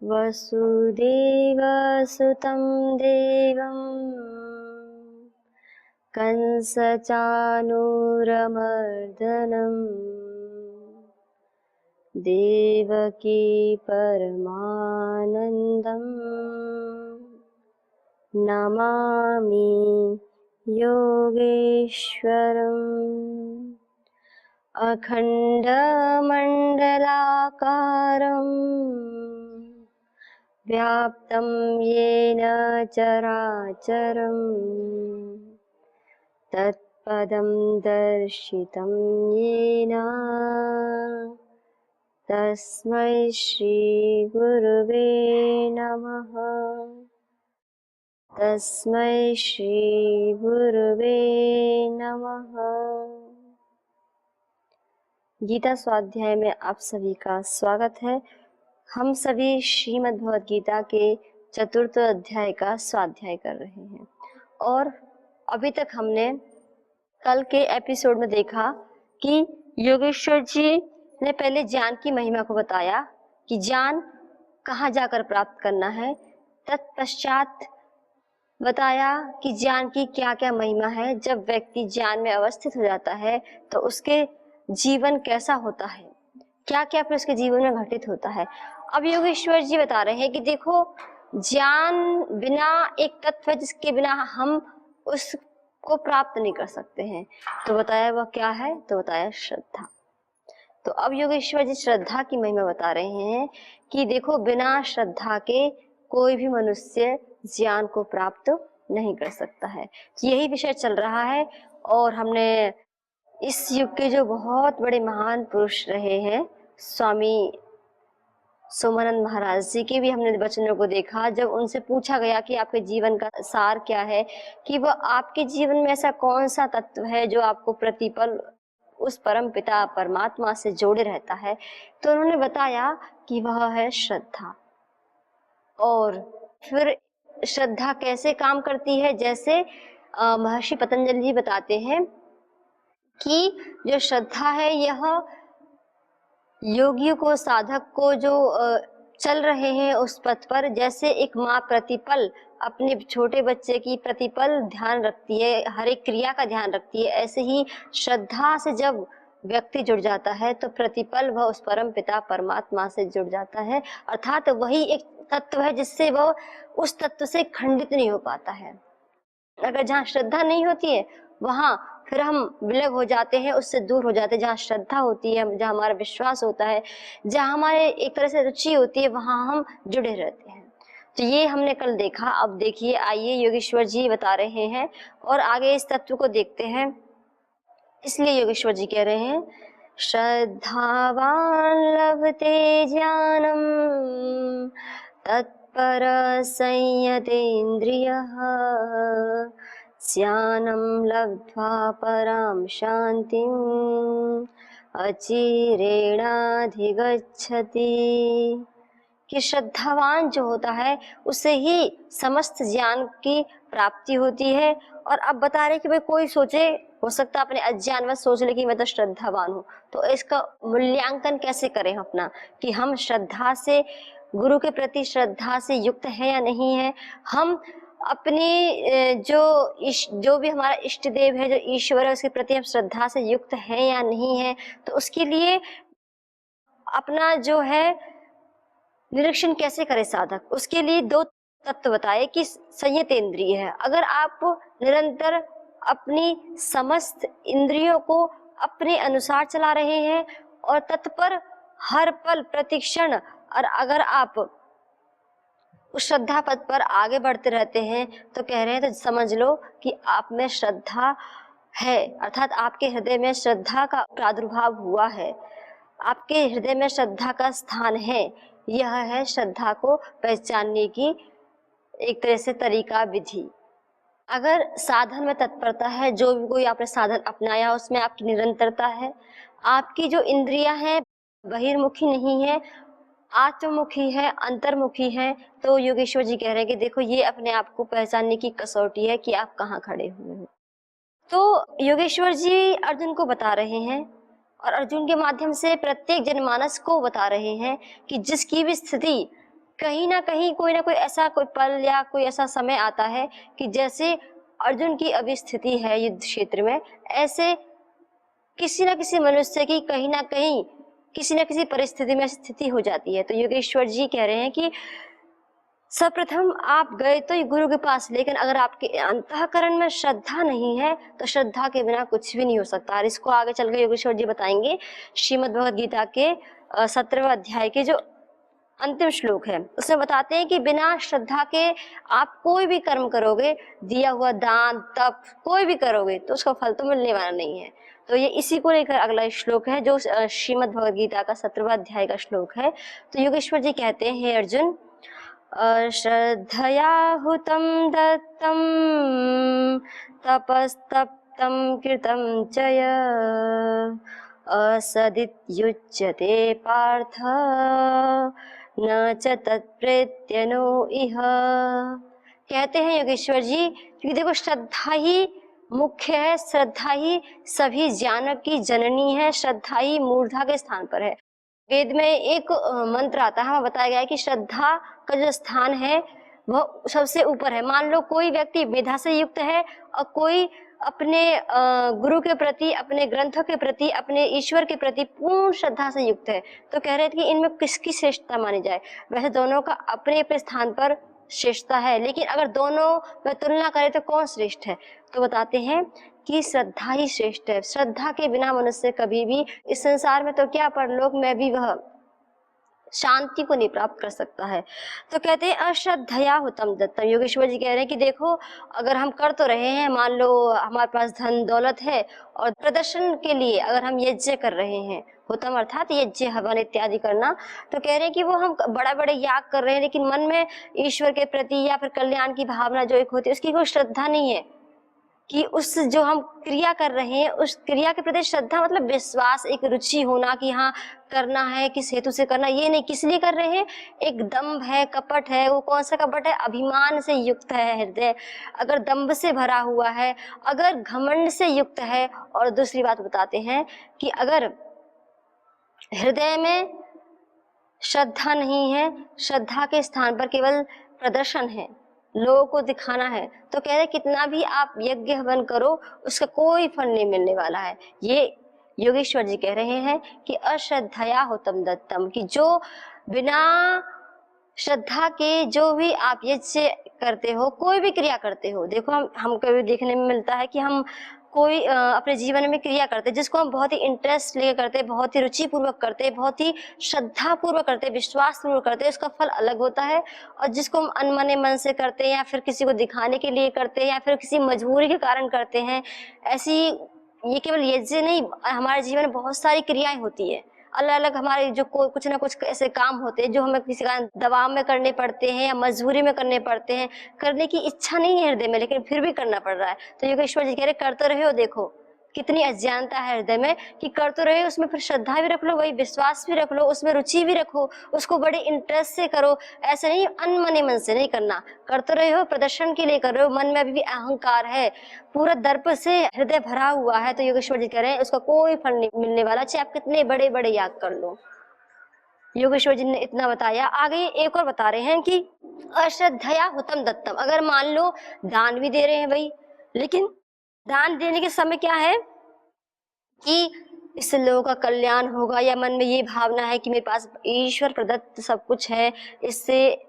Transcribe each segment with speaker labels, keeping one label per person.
Speaker 1: वसुदेवसुतं देवं कंसचाणूरमर्दनं देवकी परमानन्दं नमामि योगेश्वरम्। अखण्डमण्डलाकारं व्याप्तं येन चराचरं तत्पदं दर्शितं येन तस्मै श्रीगुरुवे नमः। तस्मै श्रीगुरुवे नमः। गीता स्वाध्याय में आप सभी का स्वागत है। हम सभी श्रीमद् भगवद गीता के चतुर्थ अध्याय का स्वाध्याय कर रहे हैं और अभी तक हमने कल के एपिसोड में देखा कि योगेश्वर जी ने पहले ज्ञान की महिमा को बताया कि ज्ञान कहाँ जाकर प्राप्त करना है। तत्पश्चात बताया कि ज्ञान की क्या क्या महिमा है। जब व्यक्ति ज्ञान में अवस्थित हो जाता है तो उसके जीवन कैसा होता है, क्या क्या फिर उसके जीवन में घटित होता है। अब योगेश्वर जी बता रहे हैं कि देखो, ज्ञान बिना एक तत्व है जिसके बिना हम उसको प्राप्त नहीं कर सकते हैं। तो बताया वह क्या है, तो बताया श्रद्धा। तो अब योगेश्वर जी श्रद्धा की महिमा बता रहे हैं कि देखो, बिना श्रद्धा के कोई भी मनुष्य ज्ञान को प्राप्त नहीं कर सकता है। यही विषय चल रहा है और हमने इस युग के जो बहुत बड़े महान पुरुष रहे हैं, स्वामी सोमानंद महाराज जी के भी हमने वचनों को देखा। जब उनसे पूछा गया कि आपके जीवन का सार क्या है, कि वह आपके जीवन में ऐसा कौन सा तत्व है जो आपको प्रतिपल उस परम पिता परमात्मा से जोड़े रहता है, तो उन्होंने बताया कि वह है श्रद्धा। और फिर श्रद्धा कैसे काम करती है, जैसे महर्षि पतंजलि जी बताते हैं कि जो श्रद्धा है यह योगियों को, साधक को जो चल रहे हैं उस पथ पर, जैसे एक माँ प्रतिपल अपने छोटे बच्चे की प्रतिपल ध्यान रखती है, हर एक क्रिया का ध्यान रखती है, ऐसे ही श्रद्धा से जब व्यक्ति जुड़ जाता है तो प्रतिपल वह उस परम पिता परमात्मा से जुड़ जाता है। अर्थात वही एक तत्व है जिससे वह उस तत्व से खंडित नहीं हो पाता है। अगर जहाँ श्रद्धा नहीं होती है वहां फिर हम विलग हो जाते हैं, उससे दूर हो जाते हैं। जहाँ श्रद्धा होती है, जहाँ हमारा विश्वास होता है, जहाँ हमारे एक तरह से रुचि होती है, वहां हम जुड़े रहते हैं। तो ये हमने कल देखा। अब देखिए, आइए योगेश्वर जी बता रहे हैं और आगे इस तत्व को देखते हैं। इसलिए योगेश्वर जी कह रहे हैं, श्रद्धावान लभते ज्ञानम तत्पर संयतेन्द्रियः ज्ञानं लब्ध्वा परां शान्तिम् अचिरेणाधिगच्छति। कि श्रद्धावान जो होता है उसे ही समस्त ज्ञान की प्राप्ति होती है। और अब बता रहे कि भाई कोई सोचे, हो सकता है अपने अज्ञानवश सोच ले कि मैं तो श्रद्धावान हूँ, तो इसका मूल्यांकन कैसे करें अपना, कि हम श्रद्धा से, गुरु के प्रति श्रद्धा से युक्त है या नहीं है। हम अपनी जो भी हमारा इष्ट देव है, जो ईश्वर है, उसके प्रति हम श्रद्धा से युक्त है या नहीं है। तो उसके लिए अपना जो है निरीक्षण कैसे करे साधक, उसके लिए दो तत्व बताए कि संयत इंद्रिय है। अगर आप निरंतर अपनी समस्त इंद्रियों को अपने अनुसार चला रहे हैं और तत्पर हर पल प्रतिक्षण, और अगर आप उस श्रद्धा पथ पर आगे बढ़ते रहते हैं, तो कह रहे हैं तो समझ लो कि आप में श्रद्धा है, अर्थात आपके हृदय में श्रद्धा का प्रादुर्भाव हुआ है, आपके हृदय में श्रद्धा का स्थान है। यह है श्रद्धा को पहचानने की एक तरह से तरीका, विधि। अगर साधन में तत्परता है, जो भी कोई आपने साधन अपनाया उसमें आपकी निरंतरता है, आपकी जो इंद्रियां हैं बहिर्मुखी नहीं है, आत्ममुखी है, अंतर्मुखी है, तो योगेश्वर जी कह रहे हैं कि देखो, ये अपने आप को पहचानने की कसौटी है कि आप कहाँ खड़े हुए हो। तो योगेश्वर जी अर्जुन को बता रहे हैं और अर्जुन के माध्यम से प्रत्येक जनमानस को बता रहे हैं कि जिसकी भी स्थिति कहीं ना कहीं कोई ना कोई ऐसा कोई पल या कोई ऐसा समय आता है कि जैसे अर्जुन की अभी स्थिति है युद्ध क्षेत्र में, ऐसे किसी न किसी मनुष्य की कहीं ना कहीं किसी न किसी परिस्थिति में स्थिति हो जाती है। तो योगेश्वर जी कह रहे हैं कि सर्वप्रथम आप गए तो गुरु के पास, लेकिन अगर आपके अंतःकरण में श्रद्धा नहीं है तो श्रद्धा के बिना कुछ भी नहीं हो सकता। और इसको आगे चल के योगेश्वर जी बताएंगे। श्रीमद् भगवद गीता के 17वें अध्याय के जो अंतिम श्लोक है उसमें बताते हैं कि बिना श्रद्धा के आप कोई भी कर्म करोगे, दिया हुआ दान तप कोई भी करोगे तो उसका फल तो मिलने वाला नहीं है। तो ये इसी को लेकर अगला श्लोक है जो श्रीमद् भगवद गीता का 17वां अध्याय का श्लोक है। तो योगेश्वर जी कहते हैं, हे अर्जुन, अश्रद्धया हुतं दत्तं तपस्तप्तं कृतं च यत् असदित्युच्यते पार्थ न च तत्प्रेत्यनो इह। कहते हैं योगेश्वर जी कि देखो श्रद्धा ही मुख्य है, श्रद्धा ही सभी ज्ञान की जननी है, श्रद्धा ही मूर्धा के स्थान पर है। वेद में एक मंत्र आता है, हमें बताया गया है कि श्रद्धा का जो स्थान है वह सबसे ऊपर है। मान लो कोई व्यक्ति मेधा से युक्त है और कोई अपने गुरु के प्रति, अपने ग्रंथों के प्रति, अपने ईश्वर के प्रति पूर्ण श्रद्धा से युक्त है, तो कह रहे थे कि इनमें किसकी श्रेष्ठता मानी जाए। वैसे दोनों का अपने अपने स्थान पर श्रेष्ठता है, लेकिन अगर दोनों में तुलना करें तो कौन श्रेष्ठ है, तो बताते हैं कि श्रद्धा ही श्रेष्ठ है। श्रद्धा के बिना मनुष्य कभी भी इस संसार में तो क्या परलोक में भी वह शांति को नहीं प्राप्त कर सकता है। तो कहते हैं अश्रद्धया हुतम दत्तम। योगेश्वर जी कह रहे हैं कि देखो अगर हम कर तो रहे हैं, मान लो हमारे पास धन दौलत है और प्रदर्शन के लिए अगर हम यज्ञ कर रहे हैं, हुतम अर्थात यज्ञ हवन इत्यादि करना, तो कह रहे हैं कि वो हम बड़ा बड़े याग कर रहे हैं लेकिन मन में ईश्वर के प्रति या फिर कल्याण की भावना जो एक होती है उसकी कोई श्रद्धा नहीं है कि उस जो हम क्रिया कर रहे हैं उस क्रिया के प्रति श्रद्धा मतलब विश्वास, एक रुचि होना कि हाँ करना है, किस हेतु से करना, ये नहीं किस लिए कर रहे हैं। एक दंभ है, कपट है। वो कौन सा कपट है? अभिमान से युक्त है हृदय, अगर दंभ से भरा हुआ है, अगर घमंड से युक्त है। और दूसरी बात बताते हैं कि अगर हृदय में श्रद्धा नहीं है, श्रद्धा के स्थान पर केवल प्रदर्शन है, लोगों को दिखाना है, तो कह रहे कितना भी आप यज्ञ हवन करो उसका कोई फल नहीं मिलने वाला है। ये योगेश्वर जी कह रहे हैं कि अश्रद्धया हुतम दत्तम, कि जो बिना श्रद्धा के जो भी आप यज्ञ करते हो, कोई भी क्रिया करते हो, देखो हम कभी देखने में मिलता है कि हम कोई अपने जीवन में क्रिया करते हैं जिसको हम बहुत ही इंटरेस्ट लेकर करते हैं, बहुत ही रुचि पूर्वक करते हैं, बहुत ही श्रद्धा पूर्वक करते हैं, विश्वास पूर्वक करते हैं, उसका फल अलग होता है। और जिसको हम अनमने मन से करते हैं या फिर किसी को दिखाने के लिए करते हैं या फिर किसी मजबूरी के कारण करते हैं, ऐसी ये केवल यज्ञ नहीं, हमारे जीवन में बहुत सारी क्रियाएं होती है अलग अलग। हमारे जो कुछ ना कुछ ऐसे काम होते हैं जो हमें किसी कारण दबाव में करने पड़ते हैं या मजबूरी में करने पड़ते हैं, करने की इच्छा नहीं है हृदय में लेकिन फिर भी करना पड़ रहा है। तो योगेश्वर जी कह रहे कर तो रहे हो, देखो कितनी अज्ञानता है हृदय में कि कर तो रहे हो, उसमें फिर श्रद्धा भी रख लो, वही विश्वास भी रख लो, उसमें रुचि भी रखो, उसको बड़े इंटरेस्ट से करो। ऐसे नहीं अनमने मन से नहीं करना, कर तो रहे हो, प्रदर्शन के लिए कर रहे हो, मन में अभी भी अहंकार है, पूरा दर्प से हृदय भरा हुआ है, तो योगेश्वर जी कह रहे हैं उसका कोई फल नहीं मिलने वाला, चाहे आप कितने बड़े बड़े याग कर लो। योगेश्वर जी ने इतना बताया। आगे एक और बता रहे हैं कि अश्रद्धया हुतम दत्तम, अगर मान लो दान भी दे रहे हैं भाई, लेकिन दान देने के समय क्या है कि इससे लोगों का कल्याण होगा, या मन में ये भावना है कि मेरे पास ईश्वर प्रदत्त सब कुछ है, इससे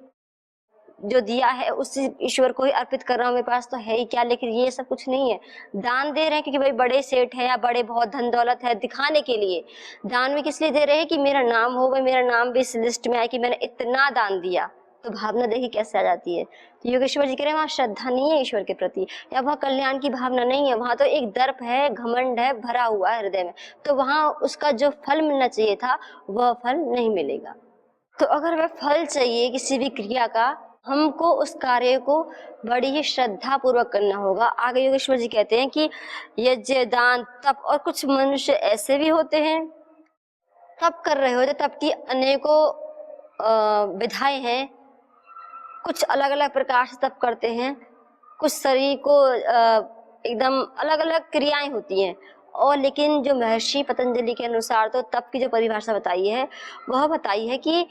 Speaker 1: जो दिया है उसी ईश्वर को ही अर्पित कर रहा हूँ, मेरे पास तो है ही क्या, लेकिन ये सब कुछ नहीं है। दान दे रहे हैं क्योंकि भाई बड़े सेठ है या बड़े बहुत धन दौलत है, दिखाने के लिए। दान भी किस लिए दे रहे हैं कि मेरा नाम हो, भाई मेरा नाम भी इस लिस्ट में आए कि मैंने इतना दान दिया। तो भावना देखिए कैसे आ जाती है। तो योगेश्वर जी कह रहे हैं वहाँ श्रद्धा नहीं है ईश्वर के प्रति, या वहाँ कल्याण की भावना नहीं है, वहाँ तो एक दर्प है, घमंड है, भरा हुआ है हृदय में, तो वहाँ उसका जो फल मिलना चाहिए था वह फल नहीं मिलेगा। तो अगर वह फल चाहिए किसी भी क्रिया का, हमको उस कार्य को बड़ी ही श्रद्धा पूर्वक करना होगा। आगे योगेश्वर जी कहते हैं कि यज्ञ दान तप, और कुछ मनुष्य ऐसे भी होते हैं तप कर रहे होते, तप की अनेकों विधाएं हैं, कुछ अलग अलग प्रकार से तप करते हैं, कुछ शरीर को एकदम अलग अलग क्रियाएं होती हैं। और लेकिन जो महर्षि पतंजलि के अनुसार तो तप की जो परिभाषा बताई है वह बताई है कि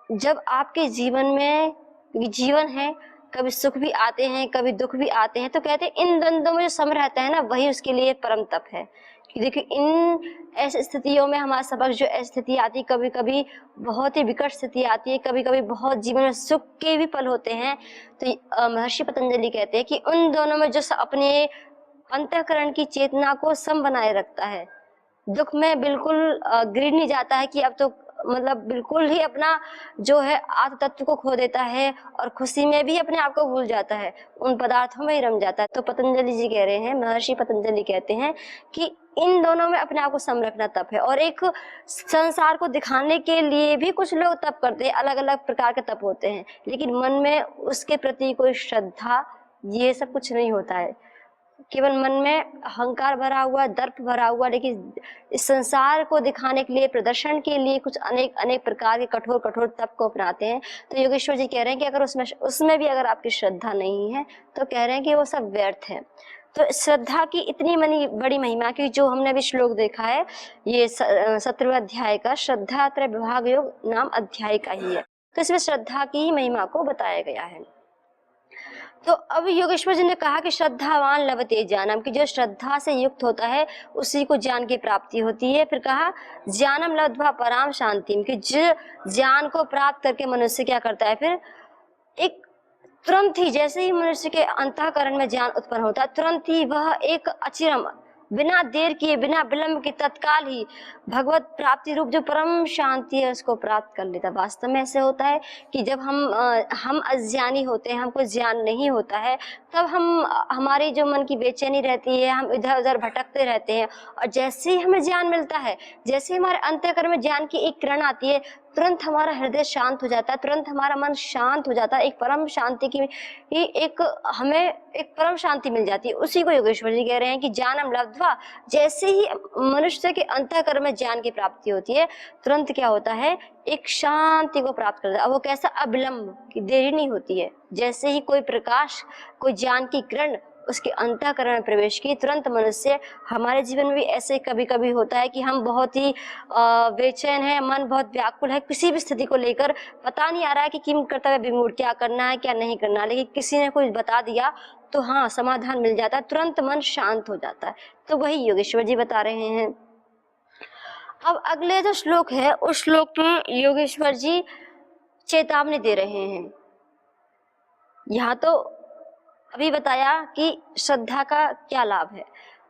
Speaker 1: जब आपके जीवन में जीवन है, कभी सुख भी आते हैं कभी दुख भी आते हैं, तो कहते हैं इन द्वंद्वों में जो सम रहता है ना वही उसके लिए परम तप है। कि देखिए इन ऐसी स्थितियों में हमारे समक्ष जो ऐसी स्थिति आती है, कभी कभी बहुत ही विकट स्थिति आती है, कभी कभी बहुत जीवन में सुख के भी पल होते हैं, तो महर्षि पतंजलि कहते हैं कि उन दोनों में जो अपने अंतःकरण की चेतना को सम बनाए रखता है, दुख में बिल्कुल गिर नहीं जाता है कि अब तो मतलब बिल्कुल ही अपना जो है आत्म तत्व को खो देता है, और खुशी में भी अपने आप को भूल जाता है, उन पदार्थों में ही रम जाता है। तो पतंजलि जी कह रहे हैं, महर्षि पतंजलि कहते हैं कि इन दोनों में अपने आप को सम रखना तप है। और एक संसार को दिखाने के लिए भी कुछ लोग तप करते हैं, अलग अलग प्रकार के तप होते हैं, लेकिन मन में उसके प्रति कोई श्रद्धा ये सब कुछ नहीं होता है, केवल मन में अहंकार भरा हुआ, दर्प भरा हुआ, लेकिन इस संसार को दिखाने के लिए, प्रदर्शन के लिए कुछ अनेक अनेक प्रकार के कठोर कठोर तप को अपनाते हैं। तो योगेश्वर जी कह रहे हैं कि अगर उसमें भी अगर आपकी श्रद्धा नहीं है तो कह रहे हैं कि वो सब व्यर्थ है। तो श्रद्धा की इतनी बड़ी महिमा की जो हमने अभी श्लोक देखा है, ये 17वें अध्याय का श्रद्धा त्रय विभाग योग नाम अध्याय का ही है, तो इसमें श्रद्धा की महिमा को बताया गया है। तो अब योगेश्वर जी ने कहा कि श्रद्धावान लभते ज्ञानम, कि जो श्रद्धा से युक्त होता है उसी को ज्ञान की प्राप्ति होती है। फिर कहा ज्ञानम लब्ध्वा पराम शांतिम, कि जो ज्ञान को प्राप्त करके मनुष्य क्या करता है, फिर एक तुरंत ही जैसे ही मनुष्य के अंतःकरण में ज्ञान उत्पन्न होता है, तुरंत ही वह एक अचिरम, बिना देर किए, बिना विलंब के, तत्काल ही भगवत प्राप्ति रूप जो परम शांति है उसको प्राप्त कर लेता। वास्तव में ऐसे होता है कि जब हम अज्ञानी होते हैं, हमको ज्ञान नहीं होता है, तब हमारी जो मन की बेचैनी रहती है, हम इधर उधर भटकते रहते हैं, और जैसे ही हमें ज्ञान मिलता है, जैसे ही हमारे अंतःकरण में ज्ञान की एक किरण आती है, तुरंत हमारा हृदय शांत हो जाता है, तुरंत हमारा मन शांत हो जाता है, एक परम शांति की हमें एक परम शांति मिल जाती है। उसी को योगेश्वर जी कह रहे हैं कि ज्ञानम लब्ध्वा, जैसे ही मनुष्य के अंतःकरण में ज्ञान की प्राप्ति होती है, तुरंत क्या होता है, एक शांति को प्राप्त करता है। अब वो कैसा, अविलंब, की देरी नहीं होती है, जैसे ही कोई प्रकाश, कोई ज्ञान की किरण उसके अंतःकरण में प्रवेश की, तुरंत मनुष्य, हमारे जीवन में भी ऐसे कभी कभी होता है कि हम बहुत ही बेचैन है, मन बहुत व्याकुल है, किसी भी स्थिति को लेकर पता नहीं आ रहा है कि किम कर्तव्य विमूढ़, क्या करना है क्या नहीं करना, लेकिन किसी ने कुछ बता दिया तो हाँ समाधान मिल जाता है, तुरंत मन शांत हो जाता है। तो वही योगेश्वर जी बता रहे हैं। अब अगले जो श्लोक है उस श्लोक में योगेश्वर जी चेतावनी दे रहे हैं। यहाँ तो अभी बताया कि श्रद्धा का क्या लाभ है।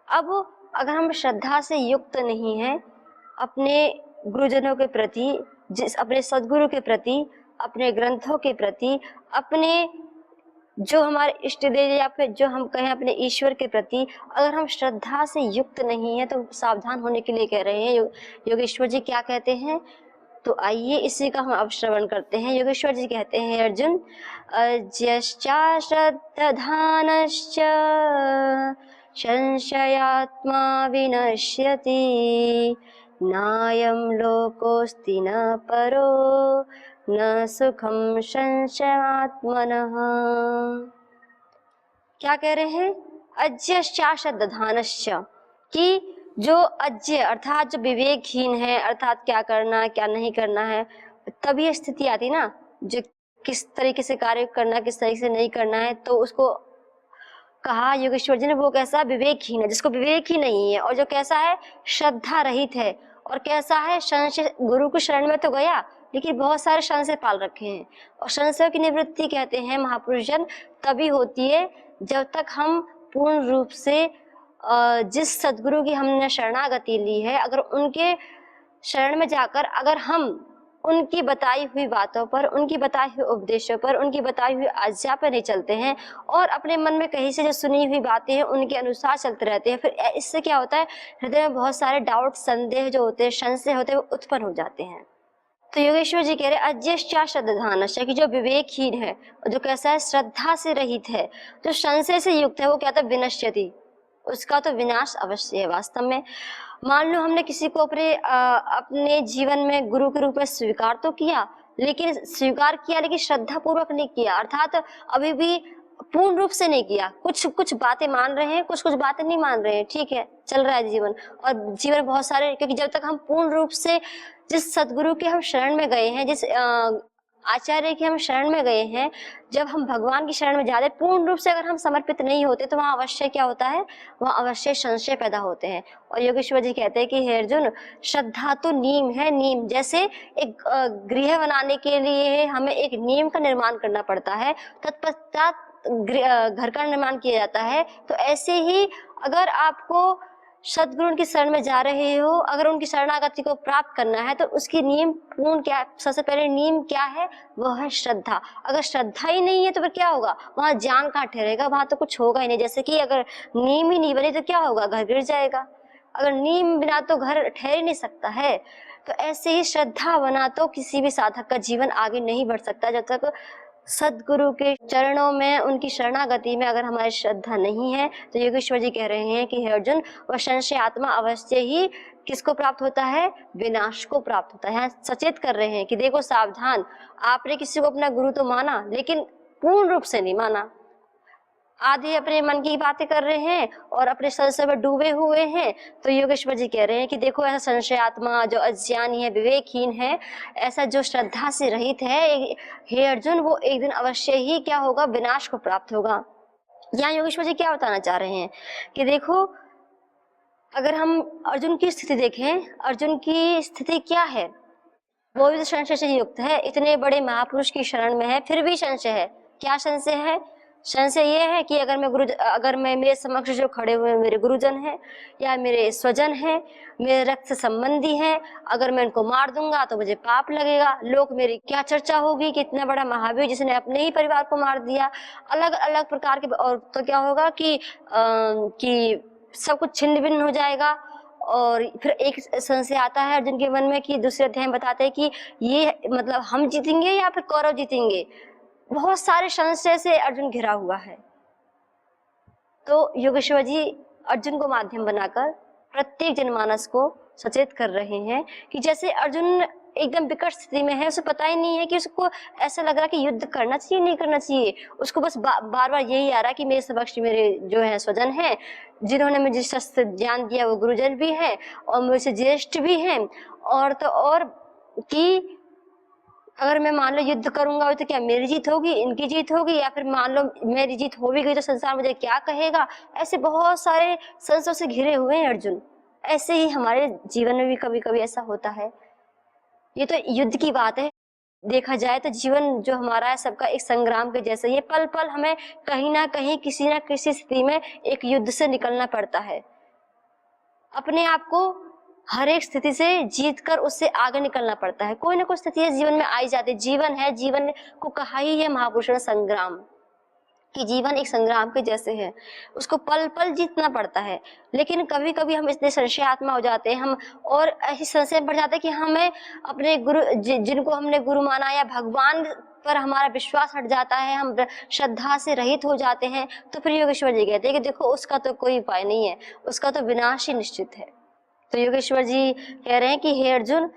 Speaker 1: अब अगर हम श्रद्धा से युक्त नहीं हैं, अपने गुरुजनों के प्रति, अपने सद्गुरु के प्रति, अपने ग्रंथों के प्रति, अपने जो हमारे इष्ट देव या फिर जो हम कहें अपने ईश्वर के प्रति, अगर हम श्रद्धा से युक्त नहीं है तो सावधान होने के लिए कह रहे हैं। योगेश्वर जी क्या कहते हैं, तो आइए इसी का हम अब श्रवण करते हैं। योगेश्वर जी कहते हैं, अर्जुन अज्ञश्चा श्रद्धानश्च संशयात्मा विनश्यति, नायं लोकोऽस्ति न परो न सुखम संशयात्मनः। क्या कह रहे हैं, अज्ञश्चा श्रद्धानश्च, कि जो अज्ञ अर्थात जो विवेकहीन है, अर्थात क्या करना क्या नहीं करना है, तभी स्थिति आती ना, जो किस तरीके से कार्य करना किस तरीके से नहीं करना है, तो उसको कहा योगेश्वर जी ने, वो कैसा विवेकहीन है, जिसको विवेक ही नहीं है, और जो कैसा है श्रद्धा रहित है, और कैसा है संशय, गुरु की शरण में तो गया लेकिन बहुत सारे संशय पाल रखे हैं। और संशय की निवृत्ति कहते हैं महापुरुष जन तभी होती है जब तक हम पूर्ण रूप से जिस सदगुरु की हमने शरणागति ली है, अगर उनके शरण में जाकर अगर हम उनकी बताई हुई बातों पर, उनकी बताई हुई उपदेशों पर, उनकी बताई हुई आज्ञा पर नहीं चलते हैं, और अपने मन में कहीं से जो सुनी हुई बातें हैं उनके अनुसार चलते रहते हैं, फिर इससे क्या होता है, हृदय में बहुत सारे डाउट, संदेह जो होते हैं, संशय होते हैं, वो उत्पन्न हो जाते हैं। तो योगेश्वर जी कह रहे अज्ञश्चा श्रद्धानश्च, कि जो विवेकहीन है, जो कैसा है श्रद्धा से रहित है, जो संशय से युक्त है, वो क्या था विनश्यति, उसका तो विनाश अवश्य है। वास्तव में मान लो हमने किसी को अपने जीवन में गुरु के रूप में स्वीकार तो किया, लेकिन श्रद्धा पूर्वक नहीं किया, अर्थात अभी भी पूर्ण रूप से नहीं किया, कुछ कुछ बातें मान रहे हैं, कुछ कुछ बातें नहीं मान रहे हैं, ठीक है, चल रहा है जीवन। और जीवन बहुत सारे, क्योंकि जब तक हम पूर्ण रूप से जिस सदगुरु के हम शरण में गए हैं, जिस आचार्य के हम शरण में गए हैं, जब हम भगवान की शरण में जाते पूर्ण रूप से अगर हम समर्पित नहीं होते तो वहाँ अवश्य क्या होता है, वहाँ अवश्य संशय पैदा होते हैं। और योगेश्वर जी कहते हैं कि हे अर्जुन, श्रद्धा तो नीम है, नीम जैसे एक गृह बनाने के लिए हमें एक नीम का निर्माण करना पड़ता है, तत्पश्चात घर का निर्माण किया जाता है। तो ऐसे ही अगर आपको सदगुरु की शरण में जा रहे हो, अगर उनकी शरणागति को प्राप्त करना है तो उसकी नीम पूर्ण क्या है, सबसे पहले नीम क्या है, वह है श्रद्धा। अगर श्रद्धा ही नहीं है तो फिर क्या होगा, वहां ज्ञान कहाँ ठहरेगा, वहां तो कुछ होगा ही नहीं। जैसे कि अगर नीम ही नहीं बनी तो क्या होगा, घर गिर जाएगा। अगर नीम बिना तो घर ठहर ही नहीं सकता है। तो ऐसे ही श्रद्धा बना तो किसी भी साधक का जीवन आगे नहीं बढ़ सकता। जब तक सदगुरु के चरणों में, उनकी शरणागति में अगर हमारी श्रद्धा नहीं है, तो योगेश्वर जी कह रहे हैं कि हे अर्जुन, वह संशय आत्मा अवश्य ही किसको प्राप्त होता है, विनाश को प्राप्त होता है। यहाँ सचेत कर रहे हैं कि देखो सावधान, आपने किसी को अपना गुरु तो माना लेकिन पूर्ण रूप से नहीं माना, आधे अपने मन की बातें कर रहे हैं और अपने संशय में डूबे हुए हैं। तो योगेश्वर जी कह रहे हैं कि देखो ऐसा संशय आत्मा जो अज्ञानी है, विवेकहीन है, ऐसा जो श्रद्धा से रहित है, हे अर्जुन, वो एक दिन अवश्य ही क्या होगा, विनाश को प्राप्त होगा। यहाँ योगेश्वर जी क्या बताना चाह रहे हैं कि देखो, अगर हम अर्जुन की स्थिति देखें, अर्जुन की स्थिति क्या है, वो भी तो संशय से युक्त है, इतने बड़े महापुरुष की शरण में है, फिर भी संशय है। क्या संशय है, संशय ये है कि अगर मैं मेरे समक्ष जो खड़े हुए मेरे गुरुजन हैं या मेरे स्वजन हैं, मेरे रक्त से संबंधी हैं, अगर मैं इनको मार दूंगा तो मुझे पाप लगेगा, लोग मेरी क्या चर्चा होगी कि इतना बड़ा महावीर जिसने अपने ही परिवार को मार दिया। अलग अलग प्रकार के, और तो क्या होगा कि सब कुछ छिन्न भिन्न हो जाएगा। और फिर एक संशय आता है अर्जुन के मन में कि दूसरे अध्याय में बताते हैं कि ये मतलब हम जीतेंगे या फिर कौरव जीतेंगे। बहुत सारे संशय से अर्जुन घिरा हुआ है। तो योगेश्वर जी अर्जुन को माध्यम बनाकर प्रत्येक जनमानस को सचेत कर रहे हैं कि जैसे अर्जुन एकदम विकट स्थिति में है, उसे पता ही नहीं है कि उसको ऐसा लग रहा है कि युद्ध करना चाहिए नहीं करना चाहिए, उसको बस बार बार यही आ रहा है कि मेरे समक्ष मेरे जो है स्वजन हैं, जिन्होंने मुझे शस्त्र ज्ञान दिया वो गुरुजन भी हैं और मुझसे ज्येष्ठ भी हैं, और तो और कि अगर मैं मान लो युद्ध करूंगा तो क्या मेरी जीत होगी, इनकी जीत होगी, या फिर मान लो मेरी जीत हो भी गई तो संसार मुझे क्या कहेगा। ऐसे बहुत सारे संशयों से घिरे हुए हैं अर्जुन। ऐसे ही हमारे जीवन में भी कभी कभी ऐसा होता है। ये तो युद्ध की बात है, देखा जाए तो जीवन जो हमारा है सबका एक संग्राम के जैसा, ये पल पल हमें कहीं ना कहीं किसी ना किसी स्थिति में एक युद्ध से निकलना पड़ता है। अपने आप को हर एक स्थिति से जीत कर उससे आगे निकलना पड़ता है। कोई ना कोई स्थिति जीवन में आई जाती है। जीवन है, जीवन को कहा ही है महापुरुषों ने संग्राम, कि जीवन एक संग्राम के जैसे है, उसको पल पल जीतना पड़ता है। लेकिन कभी कभी हम इतने संशय आत्मा हो जाते हैं, हम और ऐसी संशय बढ़ जाते हैं कि हमें अपने गुरु जिनको हमने गुरु माना या भगवान पर हमारा विश्वास हट जाता है, हम श्रद्धा से रहित हो जाते हैं। तो फिर योगेश्वर जी कहते हैं कि देखो उसका तो कोई उपाय नहीं है, उसका तो विनाश ही निश्चित है। तो योगेश्वर जी कह रहे हैं कि हे अर्जुन,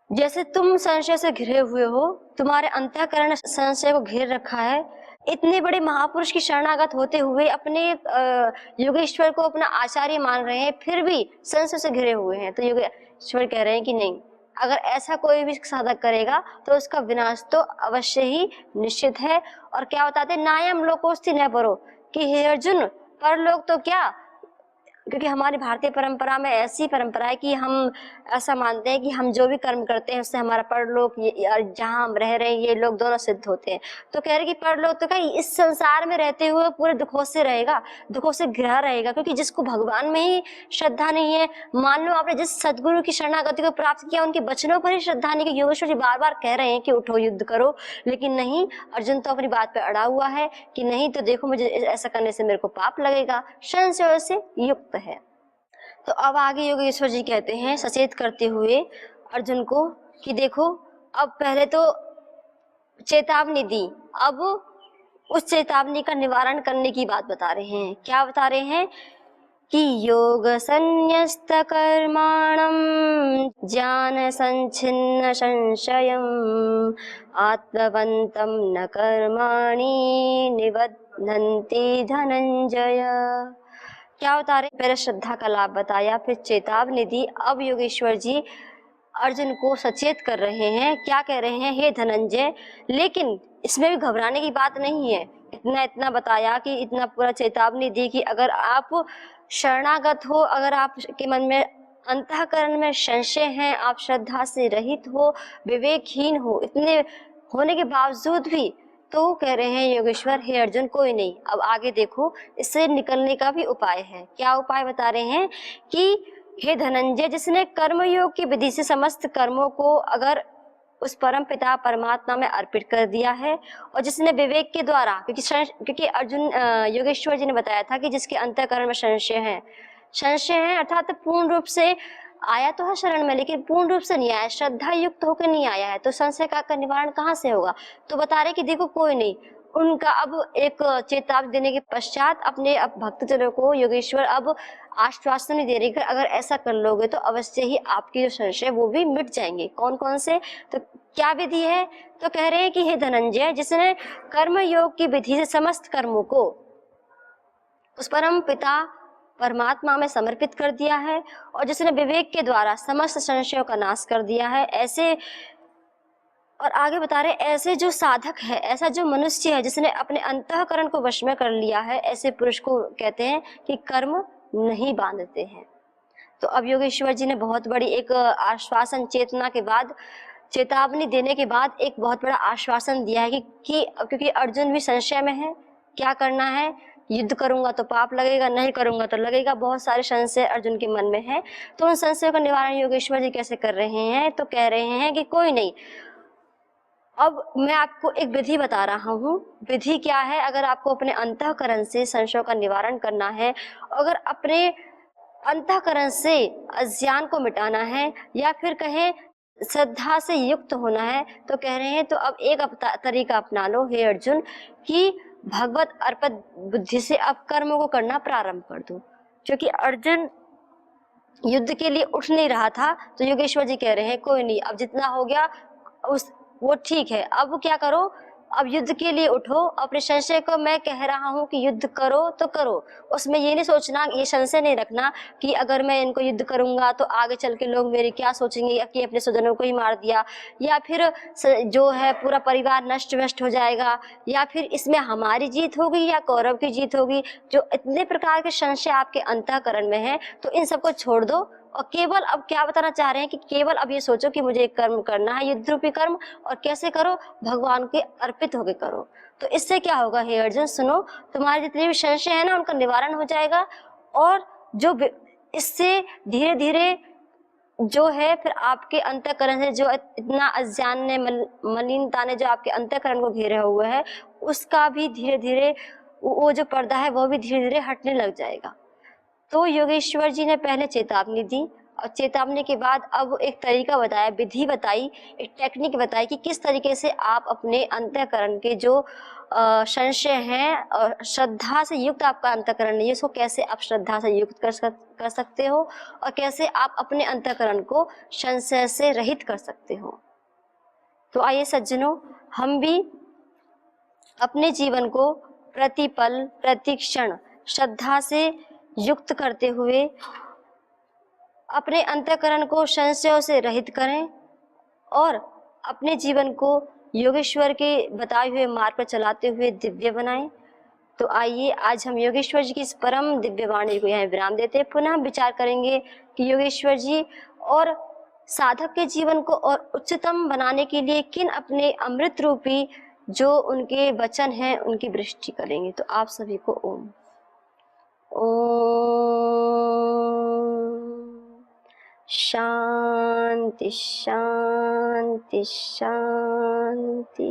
Speaker 1: जैसे तुम संशय से घिरे हुए हो, तुम्हारे अंतःकरण संशय को घेर रखा है, इतने बड़े महापुरुष की शरणागत होते हुए अपने योगेश्वर को अपना आचार्य मान रहे हैं, फिर भी संशय से घिरे हुए हैं। तो योगेश्वर कह रहे हैं कि नहीं, अगर ऐसा कोई भी साधक करेगा तो उसका विनाश तो अवश्य ही निश्चित है। और क्या बताते, नायम लोकोस्ति न परो, कि हे अर्जुन, परलोक तो क्या, क्योंकि हमारी भारतीय परंपरा में ऐसी परंपरा है कि हम ऐसा मानते हैं कि हम जो भी कर्म करते हैं उससे हमारा परलोक जहाँ हम रह रहे हैं ये लोग दोनों सिद्ध होते हैं। तो कह रहे कि परलोक तो क्या, इस संसार में रहते हुए पूरे दुखों से रहेगा, दुखों से घिरा रहेगा। क्योंकि जिसको भगवान में ही श्रद्धा नहीं है, मान लो आपने जिस सदगुरु की शरणागति को प्राप्त किया उनके वचनों पर ही श्रद्धा नहीं की। योगेश्वर जी बार बार कह रहे हैं कि उठो युद्ध करो, लेकिन नहीं, अर्जुन तो अपनी बात पर अड़ा हुआ है कि नहीं, तो देखो मुझे ऐसा करने से मेरे को पाप लगेगा, संशय से युक्त है। तो अब आगे योगेश्वर जी कहते हैं सचेत करते हुए अर्जुन को कि देखो, अब पहले तो चेतावनी दी, अब उस चेतावनी का निवारण करने की बात बता रहे हैं। क्या बता रहे हैं कि योग संन्यस्त कर्माणं ज्ञान संच्छिन्न संशयम् आत्मवन्तं न कर्माणि निबध्नन्ति धनंजय। क्या उतारे? पहले श्रद्धा का लाभ बताया, फिर चेतावनी दी। अब योगेश्वर जी अर्जुन को सचेत कर रहे हैं। क्या कह रहे हैं? हे धनंजय, लेकिन इसमें भी घबराने की बात नहीं है। इतना बताया कि इतना पूरा चेतावनी दी कि अगर आप शरणागत हो, अगर आपके मन में अंतःकरण में संशय है, आप श्रद्धा से रहित हो, विवेकहीन हो, इतने होने के बावजूद भी तो कह रहे हैं योगेश्वर, हे अर्जुन कोई नहीं, अब आगे देखो, इससे निकलने का भी उपाय है। क्या उपाय बता रहे हैं कि हे धनंजय, जिसने कर्मयोग की विधि से समस्त कर्मों को अगर उस परम पिता परमात्मा में अर्पित कर दिया है, और जिसने विवेक के द्वारा, क्योंकि अर्जुन योगेश्वर जी ने बताया था कि जिसके अंतःकरण में संशय है अर्थात पूर्ण रूप से आया तो है शरण में, लेकिन पूर्ण रूप से नहीं आया, श्रद्धा युक्त होकर नहीं आया है, तो संशय का निवारण कहाँ से होगा? तो बता रहे कि देखो कोई नहीं। उनका अब एक चेतावनी देने के पश्चात अपने अब भक्तजनों को योगेश्वर अब आश्वासन नहीं दे रही कि अगर ऐसा कर लोगे तो अवश्य ही आपकी जो संशय वो भी मिट जाएंगे। कौन कौन से? तो क्या विधि है? तो कह रहे हैं कि हे धनंजय, जिसने कर्म योग की विधि से समस्त कर्मों को उस परम पिता परमात्मा में समर्पित कर दिया है, और जिसने विवेक के द्वारा समस्त संशयों का नाश कर दिया है, ऐसे, और आगे बता रहे ऐसे जो साधक है, ऐसा जो मनुष्य है जिसने अपने अंतःकरण को वश में कर लिया है, ऐसे पुरुष को कहते हैं कि कर्म नहीं बांधते हैं। तो अब योगेश्वर जी ने बहुत बड़ी एक आश्वासन, चेतना के बाद, चेतावनी देने के बाद एक बहुत बड़ा आश्वासन दिया है कि क्योंकि अर्जुन भी संशय में है, क्या करना है? युद्ध करूंगा तो पाप लगेगा, नहीं करूंगा तो लगेगा, बहुत सारे संशय अर्जुन के मन में है। तो उन संशयों का निवारण योगेश्वर जी कैसे कर रहे हैं? तो कह रहे हैं कि कोई नहीं, अब मैं आपको एक विधि बता रहा हूँ। विधि क्या है? अगर आपको अपने अंतःकरण से संशयों का निवारण करना है, अगर अपने अंतःकरण से अज्ञान को मिटाना है, या फिर कहें श्रद्धा से युक्त होना है, तो कह रहे हैं तो अब एक तरीका अपना लो हे अर्जुन, कि भगवत अर्पित बुद्धि से अब कर्मों को करना प्रारंभ कर दो। क्योंकि अर्जुन युद्ध के लिए उठ नहीं रहा था, तो योगेश्वर जी कह रहे हैं कोई नहीं, अब जितना हो गया उस वो ठीक है, अब क्या करो, अब युद्ध के लिए उठो। अपने संशय को मैं कह रहा हूँ कि युद्ध करो तो करो, उसमें ये नहीं सोचना, ये संशय नहीं रखना कि अगर मैं इनको युद्ध करूंगा तो आगे चल के लोग मेरे क्या सोचेंगे कि अपने स्वजनों को ही मार दिया, या फिर जो है पूरा परिवार नष्ट हो जाएगा, या फिर इसमें हमारी जीत होगी या कौरव की जीत होगी। जो इतने प्रकार के संशय आपके अंतःकरण में है, तो इन सबको छोड़ दो, और केवल अब क्या बताना चाह रहे हैं कि केवल अब ये सोचो कि मुझे एक कर्म करना है, युद्ध रूपी कर्म, और कैसे करो? भगवान के अर्पित होके करो। तो इससे क्या होगा हे अर्जुन, सुनो, तुम्हारे जितने भी संशय है ना, उनका निवारण हो जाएगा, और जो इससे धीरे धीरे जो है फिर आपके अंतःकरण से जो इतना अज्ञान ने मलिनता ने जो आपके अंतःकरण को घेरे हुए है, उसका भी धीरे धीरे वो जो पर्दा है वो भी धीरे धीरे हटने लग जाएगा। तो योगेश्वर जी ने पहले चेतावनी दी, और चेतावनी के बाद अब एक तरीका बताया, विधि बताई, एक टेक्निक बताई कि किस तरीके से आप अपने अंतःकरण के जो संशय हैं, और श्रद्धा से युक्त आपका अंतःकरण नहीं है, उसको कैसे आप श्रद्धा से युक्त कर सकते हो, और कैसे आप अपने अंतःकरण को संशय से रहित कर सकते हो। तो आइए सज्जनों, हम भी अपने जीवन को प्रतिपल प्रतिक्षण श्रद्धा से युक्त करते हुए अपने अंतःकरण को संशयों से रहित करें, और अपने जीवन को योगेश्वर के बताए हुए मार्ग पर चलाते हुए दिव्य बनाएं। तो आइए आज हम योगेश्वर जी की इस परम दिव्य वाणी को यहाँ विराम देते हैं। पुनः हम विचार करेंगे कि योगेश्वर जी और साधक के जीवन को और उच्चतम बनाने के लिए किन अपने अमृत रूपी जो उनके वचन हैं उनकी दृष्टि करेंगे। तो आप सभी को ओम शांति शांति शांति।